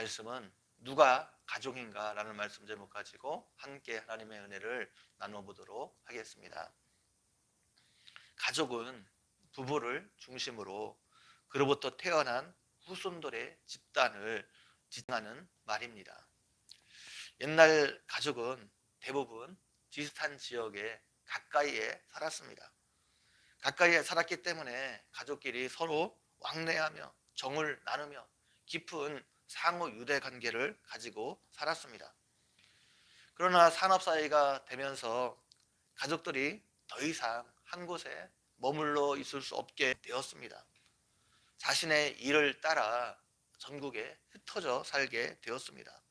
말씀은 누가 가족인가 라는 말씀 제목 가지고 함께 하나님의 은혜를 나눠 보도록 하겠습니다. 가족은 부부를 중심으로 그로부터 태어난 후손들의 집단을 지칭하는 말입니다. 옛날 가족은 대부분 비슷한 지역에 가까이에 살았습니다. 가까이에 살았기 때문에 가족끼리 서로 왕래하며 정을 나누며 깊은 상호 유대 관계를 가지고 살았습니다. 그러나 산업사회가 되면서 가족들이 더 이상 한 곳에 머물러 있을 수 없게 되었습니다. 자신의 일을 따라 전국에 흩어져 살게 되었습니다.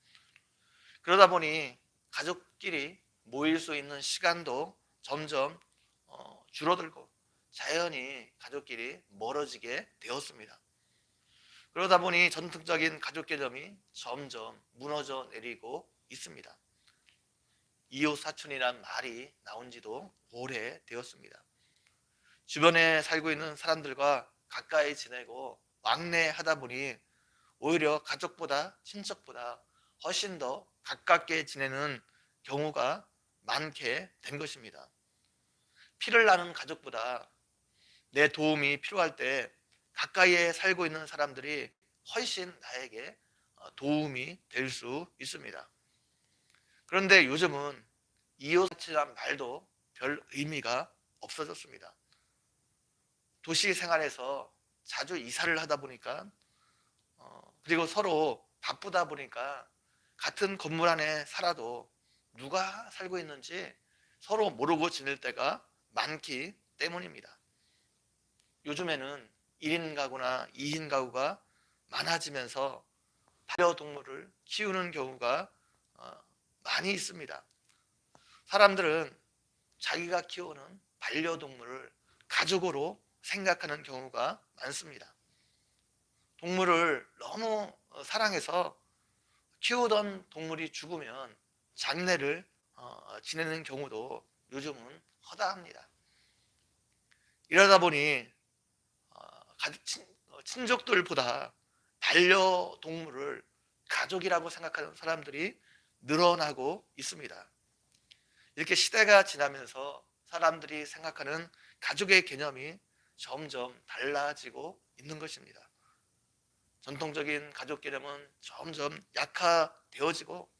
그러다 보니 가족끼리 모일 수 있는 시간도 점점 줄어들고 자연히 가족끼리 멀어지게 되었습니다. 그러다 보니 전통적인 가족 개념이 점점 무너져 내리고 있습니다. 이웃 사촌이란 말이 나온 지도 오래되었습니다. 주변에 살고 있는 사람들과 가까이 지내고 왕래하다 보니 오히려 가족보다 친척보다 훨씬 더 가깝게 지내는 경우가 많게 된 것입니다. 피를 나눈 가족보다 내 도움이 필요할 때 가까이에 살고 있는 사람들이 훨씬 나에게 도움이 될 수 있습니다. 그런데 요즘은 이웃이란 말도 별 의미가 없어졌습니다. 도시 생활에서 자주 이사를 하다 보니까 그리고 서로 바쁘다 보니까 같은 건물 안에 살아도 누가 살고 있는지 서로 모르고 지낼 때가 많기 때문입니다. 요즘에는 1인 가구나 2인 가구가 많아지면서 반려동물을 키우는 경우가 많이 있습니다. 사람들은 자기가 키우는 반려동물을 가족으로 생각하는 경우가 많습니다. 동물을 너무 사랑해서 키우던 동물이 죽으면 장례를 지내는 경우도 요즘은 허다합니다. 이러다 보니 친족들보다 반려동물을 가족이라고 생각하는 사람들이 늘어나고 있습니다. 이렇게 시대가 지나면서 사람들이 생각하는 가족의 개념이 점점 달라지고 있는 것입니다. 전통적인 가족 개념은 점점 약화되어지고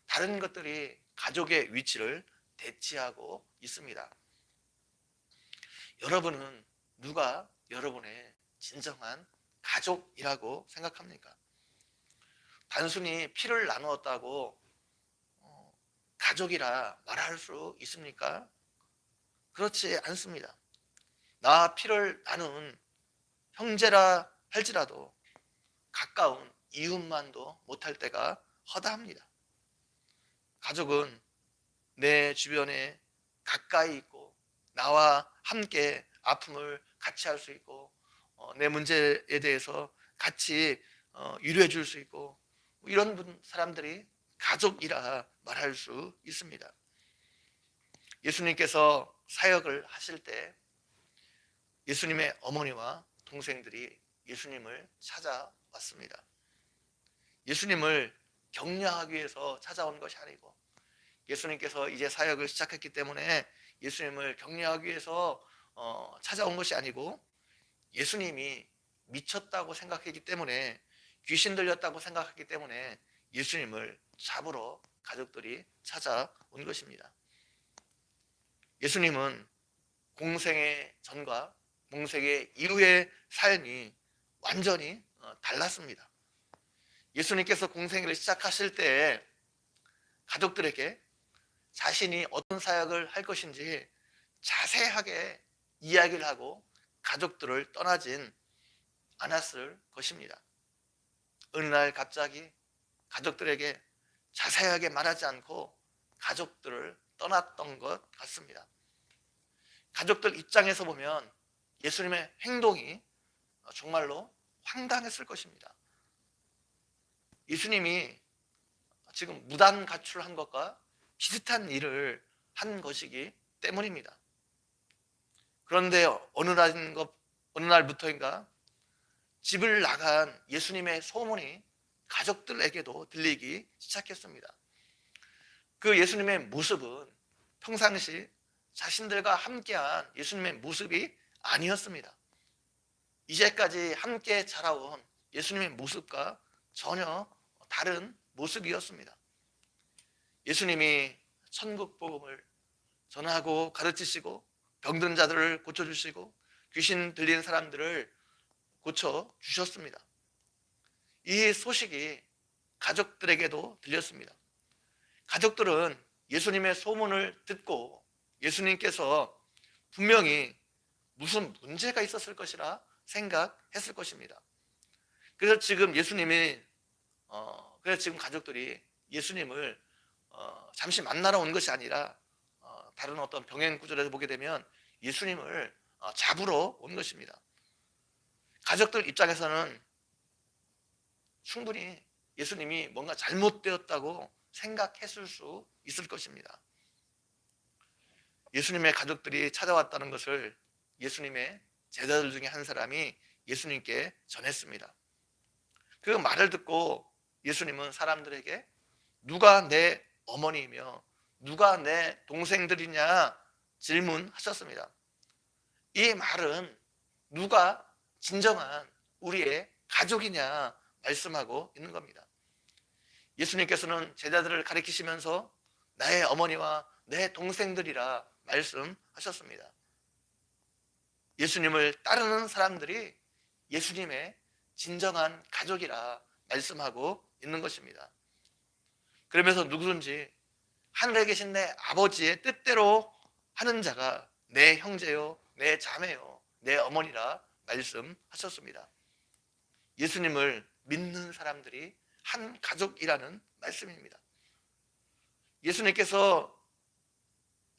다른 것들이 가족의 위치를 대체하고 있습니다. 여러분은 누가 여러분의 진정한 가족이라고 생각합니까? 단순히 피를 나누었다고 가족이라 말할 수 있습니까? 그렇지 않습니다. 나와 피를 나눈 형제라 할지라도 가까운 이웃만도 못할 때가 허다합니다. 가족은 내 주변에 가까이 있고 나와 함께 아픔을 같이 할 수 있고 내 문제에 대해서 같이 위로해 줄 수 있고 이런 사람들이 가족이라 말할 수 있습니다. 예수님께서 사역을 하실 때 예수님의 어머니와 동생들이 예수님을 찾아왔습니다. 예수님을 격려하기 위해서 찾아온 것이 아니고 예수님께서 이제 사역을 시작했기 때문에 예수님을 격려하기 위해서 찾아온 것이 아니고 예수님이 미쳤다고 생각했기 때문에 귀신 들렸다고 생각했기 때문에 예수님을 잡으러 가족들이 찾아온 것입니다. 예수님은 공생의 전과 공생의 이후의 삶이 완전히 달랐습니다. 예수님께서 공생애를 시작하실 때 가족들에게 자신이 어떤 사역을 할 것인지 자세하게 이야기를 하고 가족들을 떠나진 않았을 것입니다. 어느 날 갑자기 가족들에게 자세하게 말하지 않고 가족들을 떠났던 것 같습니다. 가족들 입장에서 보면 예수님의 행동이 정말로 황당했을 것입니다. 예수님이 지금 무단 가출한 것과 비슷한 일을 한 것이기 때문입니다. 그런데 어느 날부터인가 집을 나간 예수님의 소문이 가족들에게도 들리기 시작했습니다. 그 예수님의 모습은 평상시 자신들과 함께한 예수님의 모습이 아니었습니다. 이제까지 함께 자라온 예수님의 모습과 전혀 다른 모습이었습니다. 예수님이 천국 복음을 전하고 가르치시고 병든 자들을 고쳐주시고 귀신 들린 사람들을 고쳐주셨습니다. 이 소식이 가족들에게도 들렸습니다. 가족들은 예수님의 소문을 듣고 예수님께서 분명히 무슨 문제가 있었을 것이라 생각했을 것입니다. 그래서 지금 가족들이 예수님을 잠시 만나러 온 것이 아니라 다른 어떤 병행 구절에서 보게 되면 예수님을 잡으러 온 것입니다. 가족들 입장에서는 충분히 예수님이 뭔가 잘못되었다고 생각했을 수 있을 것입니다. 예수님의 가족들이 찾아왔다는 것을 예수님의 제자들 중에 한 사람이 예수님께 전했습니다. 그 말을 듣고 예수님은 사람들에게 누가 내 어머니이며 누가 내 동생들이냐 질문하셨습니다. 이 말은 누가 진정한 우리의 가족이냐 말씀하고 있는 겁니다. 예수님께서는 제자들을 가리키시면서 나의 어머니와 내 동생들이라 말씀하셨습니다. 예수님을 따르는 사람들이 예수님의 진정한 가족이라 말씀하고 있는 것입니다. 그러면서 누구든지 하늘에 계신 내 아버지의 뜻대로 하는 자가 내 형제요, 내 자매요, 내 어머니라 말씀하셨습니다. 예수님을 믿는 사람들이 한 가족이라는 말씀입니다. 예수님께서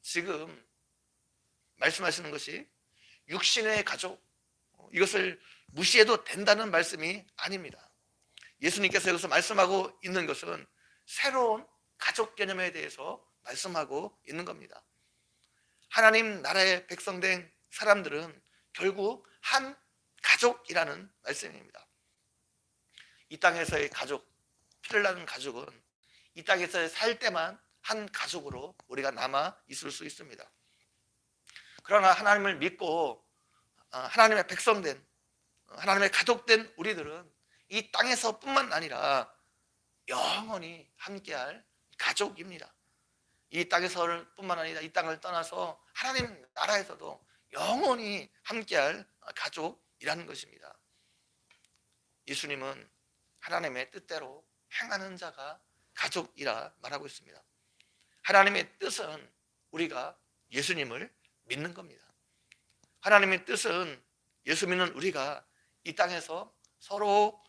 지금 말씀하시는 것이 육신의 가족, 이것을 무시해도 된다는 말씀이 아닙니다. 예수님께서 여기서 말씀하고 있는 것은 새로운 가족 개념에 대해서 말씀하고 있는 겁니다. 하나님 나라의 백성된 사람들은 결국 한 가족이라는 말씀입니다. 이 땅에서의 가족, 피를 나눈 가족은 이 땅에서 살 때만 한 가족으로 우리가 남아 있을 수 있습니다. 그러나 하나님을 믿고 하나님의 백성된, 하나님의 가족된 우리들은 이 땅에서뿐만 아니라 영원히 함께할 가족입니다. 이 땅에서뿐만 아니라 이 땅을 떠나서 하나님 나라에서도 영원히 함께할 가족이라는 것입니다. 예수님은 하나님의 뜻대로 행하는 자가 가족이라 말하고 있습니다. 하나님의 뜻은 우리가 예수님을 믿는 겁니다. 하나님의 뜻은 예수 믿는 우리가 이 땅에서 서로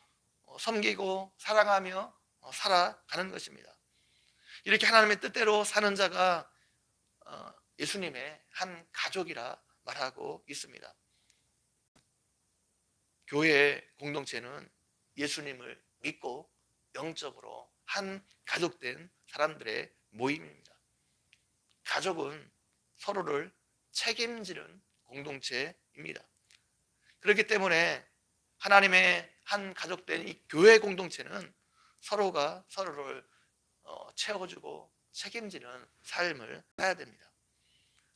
섬기고 사랑하며 살아가는 것입니다. 이렇게 하나님의 뜻대로 사는 자가 예수님의 한 가족이라 말하고 있습니다. 교회의 공동체는 예수님을 믿고 영적으로 한 가족된 사람들의 모임입니다. 가족은 서로를 책임지는 공동체입니다. 그렇기 때문에 하나님의 한 가족된 이 교회 공동체는 서로가 서로를 채워주고 책임지는 삶을 살아야 됩니다.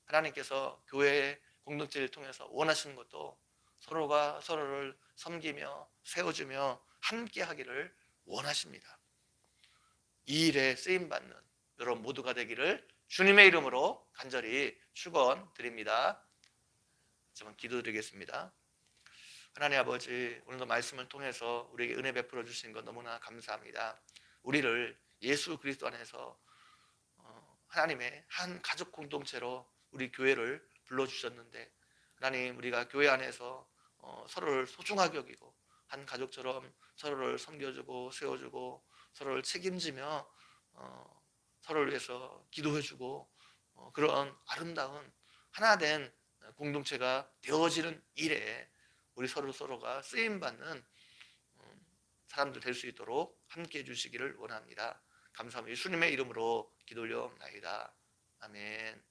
하나님께서 교회의 공동체를 통해서 원하시는 것도 서로가 서로를 섬기며 세워주며 함께 하기를 원하십니다. 이 일에 쓰임받는 여러분 모두가 되기를 주님의 이름으로 간절히 축원드립니다. 저는 기도드리겠습니다. 하나님 아버지, 오늘도 말씀을 통해서 우리에게 은혜 베풀어 주신 것 너무나 감사합니다. 우리를 예수 그리스도 안에서 하나님의 한 가족 공동체로 우리 교회를 불러주셨는데, 하나님 우리가 교회 안에서 서로를 소중하게 여기고 한 가족처럼 서로를 섬겨주고 세워주고 서로를 책임지며 서로를 위해서 기도해주고 그런 아름다운 하나된 공동체가 되어지는 일에 우리 서로가 쓰임받는 사람들 될 수 있도록 함께해 주시기를 원합니다. 감사합니다. 예수님의 이름으로 기도 올려옵나이다. 아멘.